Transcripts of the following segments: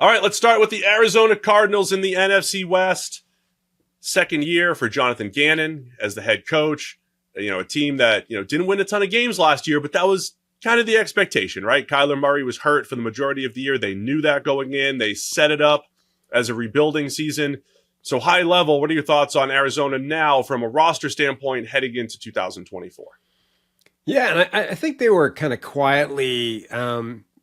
All right, let's start with the Arizona Cardinals in the NFC West. Second year for Jonathan Gannon as the head coach. A team that, didn't win a ton of games last year, but that was kind of the expectation, right? Kyler Murray was hurt for the majority of the year. They knew that going in. They set it up as a rebuilding season. So high level, what are your thoughts on Arizona now from a roster standpoint heading into 2024? Yeah, and I think they were kind of quietly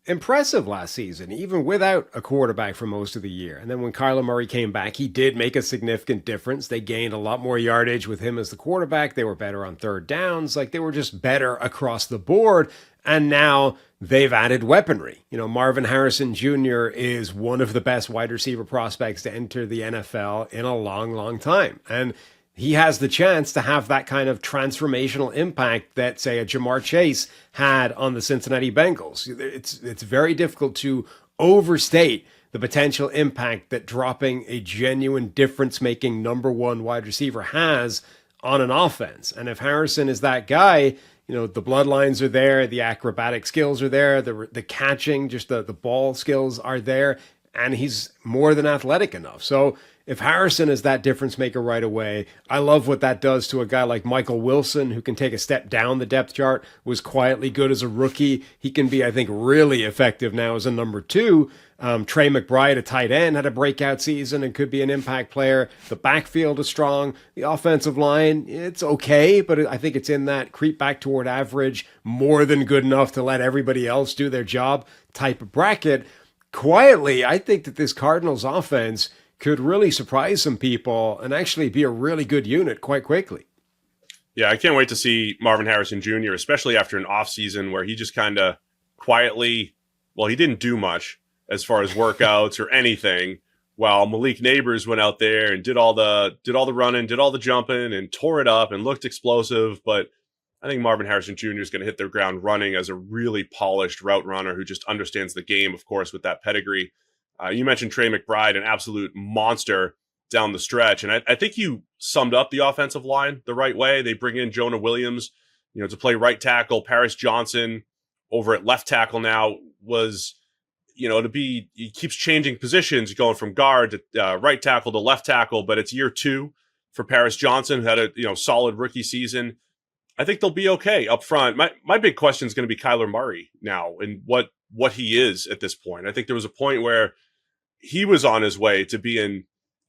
impressive last season, even without a quarterback for most of the year. And then when Kyler Murray came back, he did make a significant difference. They gained a lot more yardage with him as the quarterback. They were better on third downs. Like, they were just better across the board. And now they've added weaponry. Marvin Harrison Jr. is one of the best wide receiver prospects to enter the NFL in a long, long time. And he has the chance to have that kind of transformational impact that, say, a Jamar Chase had on the Cincinnati Bengals. It's very difficult to overstate the potential impact that dropping a genuine difference-making number one wide receiver has on an offense. And if Harrison is that guy, the bloodlines are there, the acrobatic skills are there, the catching, just the ball skills are there, and he's more than athletic enough. So if Harrison is that difference maker right away, I love what that does to a guy like Michael Wilson, who can take a step down the depth chart, was quietly good as a rookie. He can be, I think, really effective now as a number two. Trey McBride, a tight end, had a breakout season and could be an impact player. The backfield is strong. The offensive line, it's okay, but I think it's in that creep back toward average, more than good enough to let everybody else do their job type of bracket. Quietly, I think that this Cardinals offense could really surprise some people and actually be a really good unit quite quickly. Yeah, I can't wait to see Marvin Harrison Jr., especially after an offseason where he just kind of quietly, he didn't do much as far as workouts or anything, while Malik Neighbors went out there and did all the running, did all the jumping, and tore it up and looked explosive. But I think Marvin Harrison Jr. is going to hit the ground running as a really polished route runner who just understands the game, of course, with that pedigree. You mentioned Trey McBride, an absolute monster down the stretch. And I think you summed up the offensive line the right way. They bring in Jonah Williams, to play right tackle. Paris Johnson over at left tackle now was, he keeps changing positions, going from guard to right tackle to left tackle, but it's year two for Paris Johnson, who had a, solid rookie season. I think they'll be okay up front. My big question is going to be Kyler Murray now and what he is at this point. I think there was a point where he was on his way to being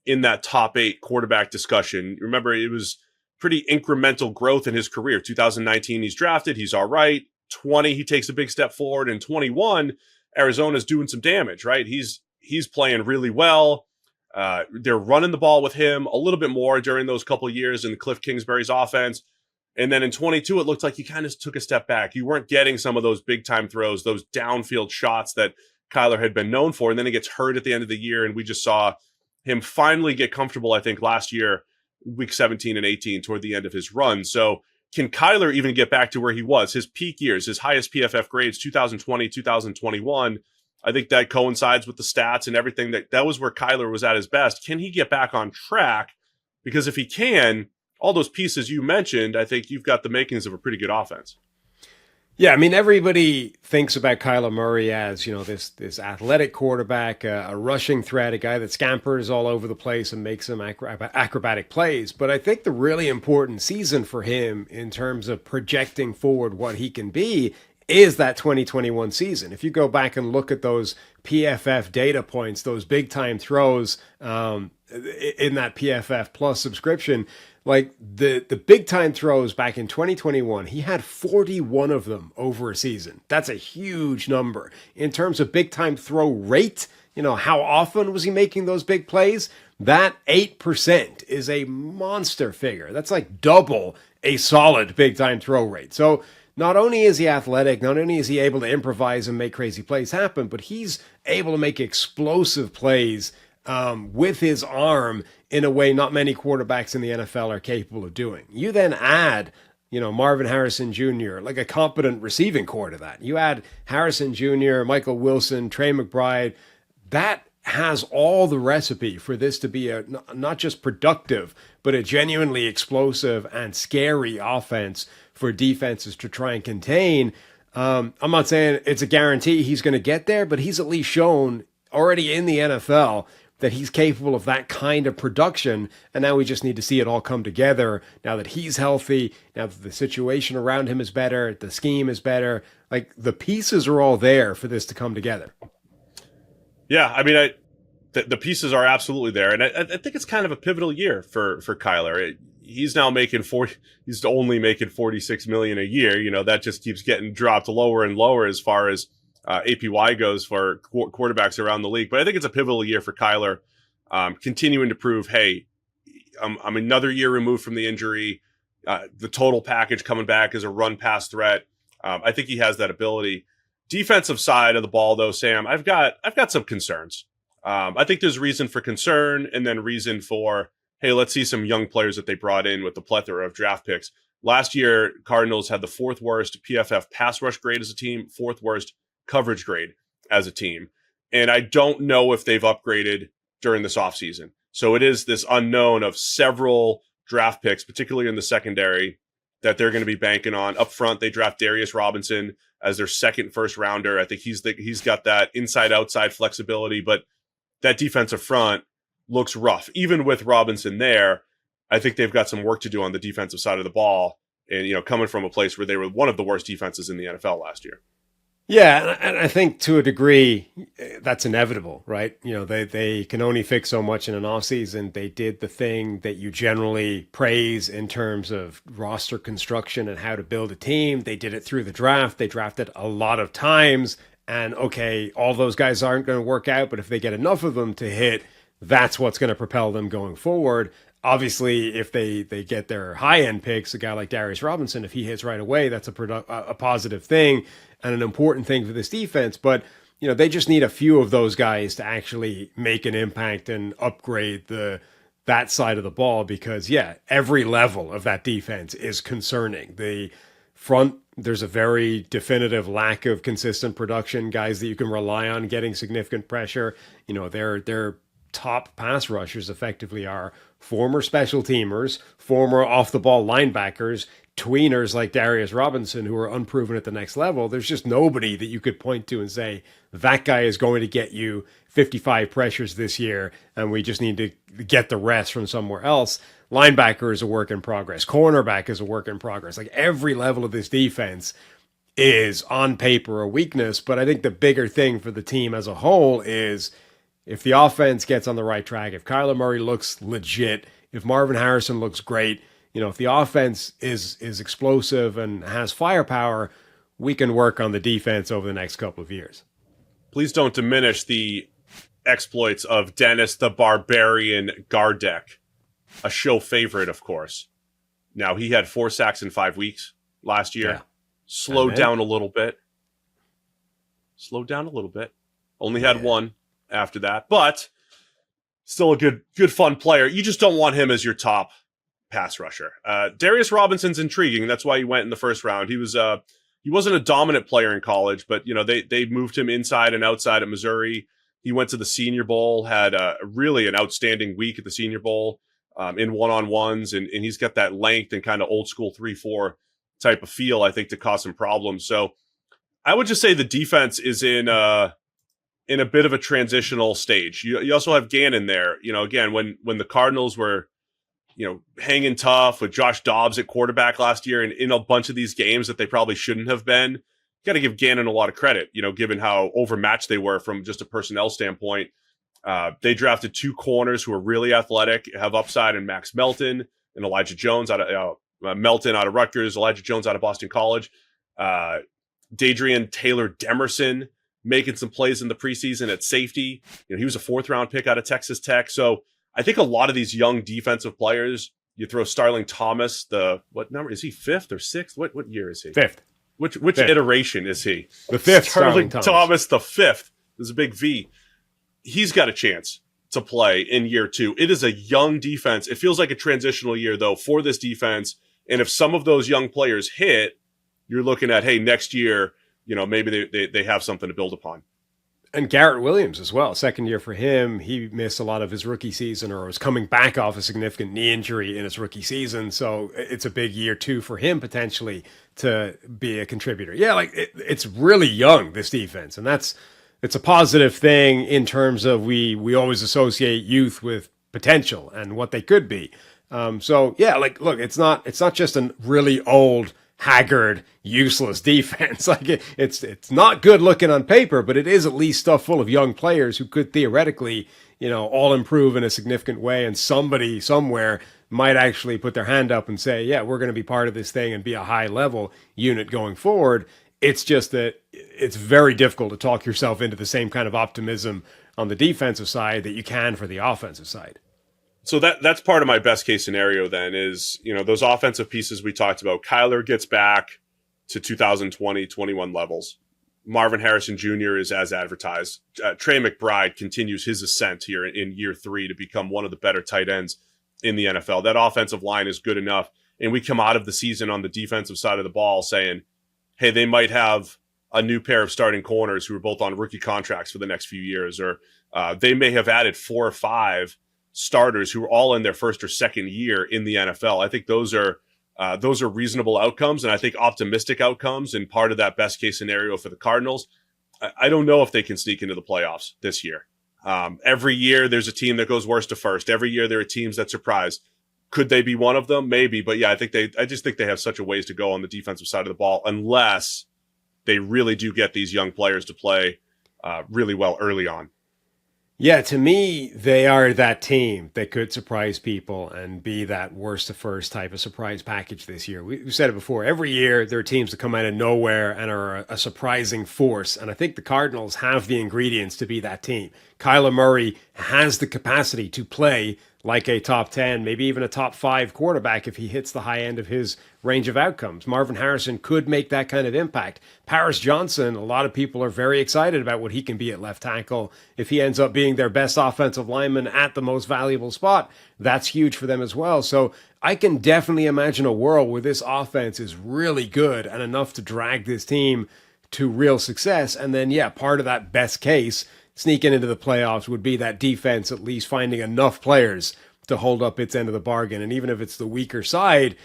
in that top 8 quarterback discussion. Remember, it was pretty incremental growth in his career. 2019, he's drafted. He's all right. 20, he takes a big step forward. And 21, Arizona's doing some damage, right? He's playing really well. They're running the ball with him a little bit more during those couple of years in Cliff Kingsbury's offense. And then in 22, it looked like he kind of took a step back. You weren't getting some of those big time throws, those downfield shots that Kyler had been known for. And then he gets hurt at the end of the year. And we just saw him finally get comfortable, I think, last year, week 17 and 18, toward the end of his run. So can Kyler even get back to where he was? His peak years, his highest PFF grades, 2020, 2021. I think that coincides with the stats and everything. That was where Kyler was at his best. Can he get back on track? Because if he can, all those pieces you mentioned, I think you've got the makings of a pretty good offense. Yeah, I mean, everybody thinks about Kyler Murray as, this athletic quarterback, a rushing threat, a guy that scampers all over the place and makes some acrobatic plays. But I think the really important season for him in terms of projecting forward what he can be is that 2021 season. If you go back and look at those PFF data points, those big time throws in that PFF Plus subscription, like the big time throws back in 2021, he had 41 of them over a season. That's a huge number. In terms of big time throw rate, how often was he making those big plays? That 8% is a monster figure. That's like double a solid big time throw rate. So not only is he athletic, not only is he able to improvise and make crazy plays happen, but he's able to make explosive plays with his arm in a way not many quarterbacks in the NFL are capable of doing. You then add, Marvin Harrison Jr., like a competent receiving core to that. You add Harrison Jr., Michael Wilson, Trey McBride. That has all the recipe for this to be a not just productive, but a genuinely explosive and scary offense for defenses to try and contain. I'm not saying it's a guarantee he's going to get there, but he's at least shown already in the NFL, that he's capable of that kind of production. And now we just need to see it all come together now that he's healthy, now that the situation around him is better, the scheme is better. Like, the pieces are all there for this to come together. Yeah, I mean, the pieces are absolutely there, and I think it's kind of a pivotal year for Kyler. He's now making he's only making $46 million a year. You know, that just keeps getting dropped lower and lower as far as APY goes for quarterbacks around the league. But I think it's a pivotal year for Kyler, continuing to prove, hey, I'm another year removed from the injury. The total package coming back as a run pass threat. I think he has that ability. Defensive side of the ball, though, Sam, I've got some concerns. I think there's reason for concern, and then reason for, hey, let's see some young players that they brought in with the plethora of draft picks. Last year, Cardinals had the fourth worst PFF pass rush grade as a team, fourth worst coverage grade as a team. And I don't know if they've upgraded during this offseason. So it is this unknown of several draft picks, particularly in the secondary, that they're going to be banking on. Up front, they draft Darius Robinson as their second first rounder. I think he's got that inside-outside flexibility, but that defensive front looks rough. Even with Robinson there, I think they've got some work to do on the defensive side of the ball. And, you know, coming from a place where they were one of the worst defenses in the NFL last year. Yeah, and I think to a degree that's inevitable, right? You know, they can only fix so much in an offseason. They did the thing that you generally praise in terms of roster construction and how to build a team. They did it through the draft. They drafted a lot of times. And okay, all those guys aren't going to work out, but if they get enough of them to hit, that's what's going to propel them going forward. Obviously, if they get their high-end picks, a guy like Darius Robinson, if he hits right away, that's a positive thing and an important thing for this defense. But, you know, they just need a few of those guys to actually make an impact and upgrade that side of the ball because, yeah, every level of that defense is concerning. The front, there's a very definitive lack of consistent production, guys that you can rely on getting significant pressure. You know, their top pass rushers effectively are former special teamers, former off-the-ball linebackers, tweeners like Darius Robinson who are unproven at the next level. There's just nobody that you could point to and say, that guy is going to get you 55 pressures this year, and we just need to get the rest from somewhere else. Linebacker is a work in progress. Cornerback is a work in progress. Like, every level of this defense is on paper a weakness, but I think the bigger thing for the team as a whole is if the offense gets on the right track, if Kyler Murray looks legit, if Marvin Harrison looks great, you know, if the offense is explosive and has firepower, we can work on the defense over the next couple of years. Please don't diminish the exploits of Dennis the Barbarian Gardeck, a show favorite, of course. Now, he had 4 sacks in 5 weeks last year. Yeah. Slowed down a little bit. Only had one after that, but still a good fun player. You just don't want him as your top pass rusher. Darius Robinson's intriguing. That's why he went in the first round. He wasn't a dominant player in college, but you know, they moved him inside and outside at Missouri. He went to the Senior Bowl, had really an outstanding week at the Senior Bowl in one-on-ones, and he's got that length and kind of old school 3-4 type of feel, I think, to cause some problems. So I would just say the defense is in a bit of a transitional stage. You also have Gannon there. You know, again, when the Cardinals were, you know, hanging tough with Josh Dobbs at quarterback last year and in a bunch of these games that they probably shouldn't have been, you got to give Gannon a lot of credit, you know, given how overmatched they were from just a personnel standpoint. They drafted 2 corners who are really athletic, have upside in Max Melton and Elijah Jones Melton out of Rutgers, Elijah Jones out of Boston College, Dadrian Taylor Demerson making some plays in the preseason at safety. You know, he was a 4th-round pick out of Texas Tech. So I think a lot of these young defensive players, you throw Starling Thomas, what number is he? 5th or 6th? What year is he? 5th. Which 5th. Iteration is he? The 5th. Starling Thomas, the 5th. There's a big V. He's got a chance to play in year 2. It is a young defense. It feels like a transitional year, though, for this defense. And if some of those young players hit, you're looking at, hey, next year, you know, maybe they have something to build upon. And Garrett Williams as well. Second year for him. He missed a lot of his rookie season or was coming back off a significant knee injury in his rookie season. So it's a big year, too, for him potentially to be a contributor. Yeah, like it's really young, this defense. And that's it's a positive thing in terms of we always associate youth with potential and what they could be. So yeah, like look, it's not just a really old, haggard, useless defense. Like it's not good looking on paper, but it is at least stuff full of young players who could theoretically, all improve in a significant way, and somebody somewhere might actually put their hand up and say, yeah, we're going to be part of this thing and be a high level unit going forward. It's just that it's very difficult to talk yourself into the same kind of optimism on the defensive side that you can for the offensive side. So that's part of my best case scenario then is, those offensive pieces we talked about. Kyler gets back to 2020-21 levels. Marvin Harrison Jr. is as advertised. Trey McBride continues his ascent here in year 3 to become one of the better tight ends in the NFL. That offensive line is good enough. And we come out of the season on the defensive side of the ball saying, hey, they might have a new pair of starting corners who are both on rookie contracts for the next few years, or they may have added 4 or 5 starters who are all in their first or second year in the NFL. I think those are reasonable outcomes, and I think optimistic outcomes, and part of that best case scenario for the Cardinals. I don't know if they can sneak into the playoffs this year. Every year there's a team that goes worst to first. Every year there are teams that surprise. Could they be one of them? Maybe, but yeah, I just think they have such a ways to go on the defensive side of the ball, unless they really do get these young players to play really well early on. Yeah, to me, they are that team that could surprise people and be that worst to first type of surprise package this year. We've said it before. Every year, there are teams that come out of nowhere and are a surprising force. And I think the Cardinals have the ingredients to be that team. Kyler Murray has the capacity to play like a top 10, maybe even a top 5 quarterback if he hits the high end of his range of outcomes. Marvin Harrison could make that kind of impact. Paris Johnson, a lot of people are very excited about what he can be at left tackle. If he ends up being their best offensive lineman at the most valuable spot, that's huge for them as well. So I can definitely imagine a world where this offense is really good and enough to drag this team to real success. And then, yeah, part of that best case sneaking into the playoffs would be that defense at least finding enough players to hold up its end of the bargain. And even if it's the weaker side,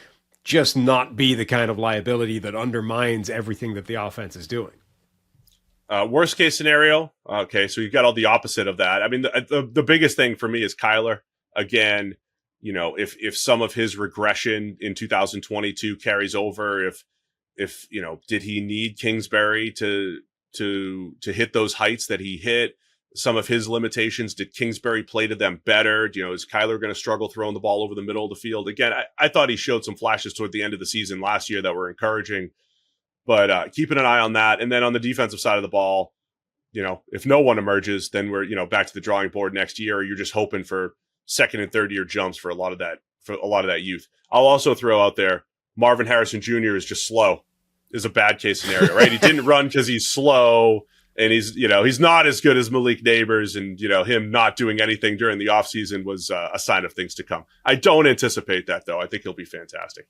just not be the kind of liability that undermines everything that the offense is doing. Worst case scenario. Okay, so you've got all the opposite of that. I mean, the biggest thing for me is Kyler. Again, if some of his regression in 2022 carries over, if did he need Kingsbury to hit those heights that he hit? Some of his limitations, did Kingsbury play to them better? Is Kyler going to struggle throwing the ball over the middle of the field? Again, I thought he showed some flashes toward the end of the season last year that were encouraging, but keeping an eye on that. And then on the defensive side of the ball, if no one emerges, then we're, back to the drawing board next year, or you're just hoping for second and third year jumps for a lot of that youth. I'll also throw out there, Marvin Harrison Jr. is just slow, is a bad case scenario, right? He didn't run because he's slow. And he's not as good as Malik Neighbors, and, him not doing anything during the offseason was a sign of things to come. I don't anticipate that, though. I think he'll be fantastic.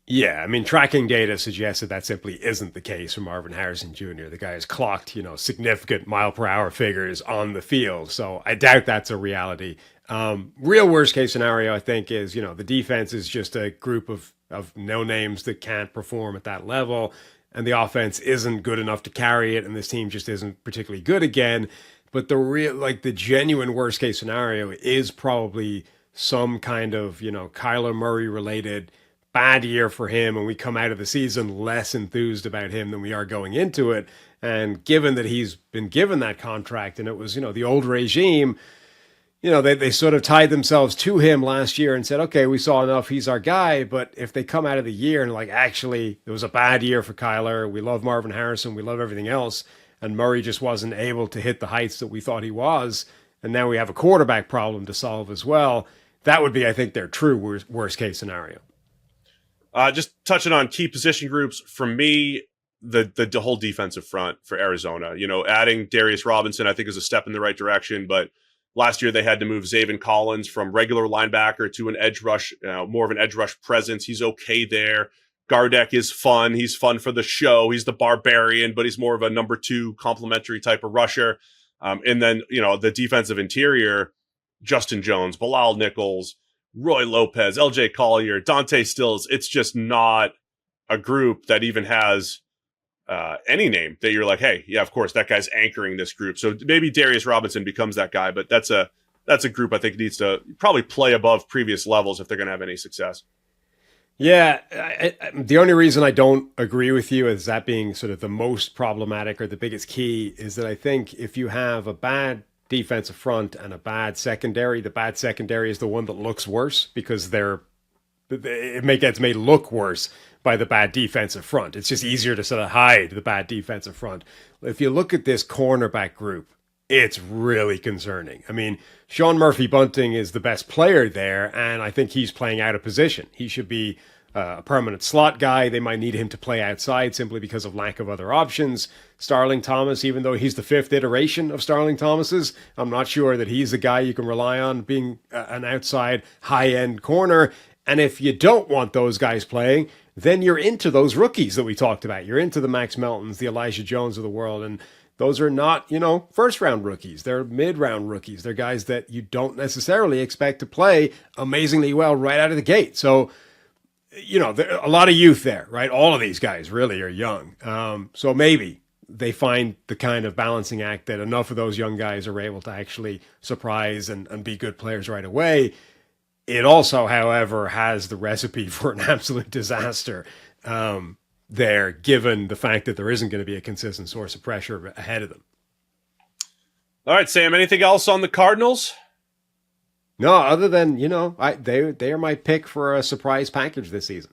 Yeah, I mean, tracking data suggests that simply isn't the case for Marvin Harrison Jr. The guy has clocked, significant mile per hour figures on the field. So I doubt that's a reality. Real worst case scenario, I think, is, the defense is just a group of no names that can't perform at that level, and the offense isn't good enough to carry it, and this team just isn't particularly good again. But the genuine worst case scenario is probably some kind of, Kyler Murray related bad year for him, and we come out of the season less enthused about him than we are going into it. And given that he's been given that contract, and it was, the old regime, they sort of tied themselves to him last year and said, okay, we saw enough, he's our guy. But if they come out of the year and actually, it was a bad year for Kyler, we love Marvin Harrison, we love everything else, and Murray just wasn't able to hit the heights that we thought he was, and now we have a quarterback problem to solve as well, that would be, I think, their true worst case scenario. Just touching on key position groups, for me, the whole defensive front for Arizona, adding Darius Robinson, I think, is a step in the right direction, but last year, they had to move Zaven Collins from regular linebacker to an edge rush, more of an edge rush presence. He's okay there. Gardeck is fun. He's fun for the show. He's the barbarian, but he's more of a number 2 complementary type of rusher. And then, the defensive interior, Justin Jones, Bilal Nichols, Roy Lopez, LJ Collier, Dante Stills. It's just not a group that even has any name that you're like, hey, yeah, of course, that guy's anchoring this group. So maybe Darius Robinson becomes that guy, but that's a group I think needs to probably play above previous levels if they're going to have any success. Yeah, the only reason I don't agree with you as that being sort of the most problematic or the biggest key is that I think if you have a bad defensive front and a bad secondary, the bad secondary is the one that looks worse because it gets made look worse by the bad defensive front. It's just easier to sort of hide the bad defensive front. If you look at this cornerback group, it's really concerning. I mean, Sean Murphy-Bunting is the best player there, and I think he's playing out of position. He should be a permanent slot guy. They might need him to play outside simply because of lack of other options. Starling Thomas, even though he's the fifth iteration of Starling Thomas's, I'm not sure that he's the guy you can rely on being an outside high-end corner. And if you don't want those guys playing, then you're into those rookies that we talked about. You're into the Max Meltons, the Elijah Jones of the world, and those are not, first-round rookies. They're mid-round rookies. They're guys that you don't necessarily expect to play amazingly well right out of the gate. So, there a lot of youth there, right? All of these guys really are young. So maybe they find the kind of balancing act that enough of those young guys are able to actually surprise and be good players right away. It also, however, has the recipe for an absolute disaster. There, given the fact that there isn't going to be a consistent source of pressure ahead of them. All right, Sam, anything else on the Cardinals? No, other than, they are my pick for a surprise package this season.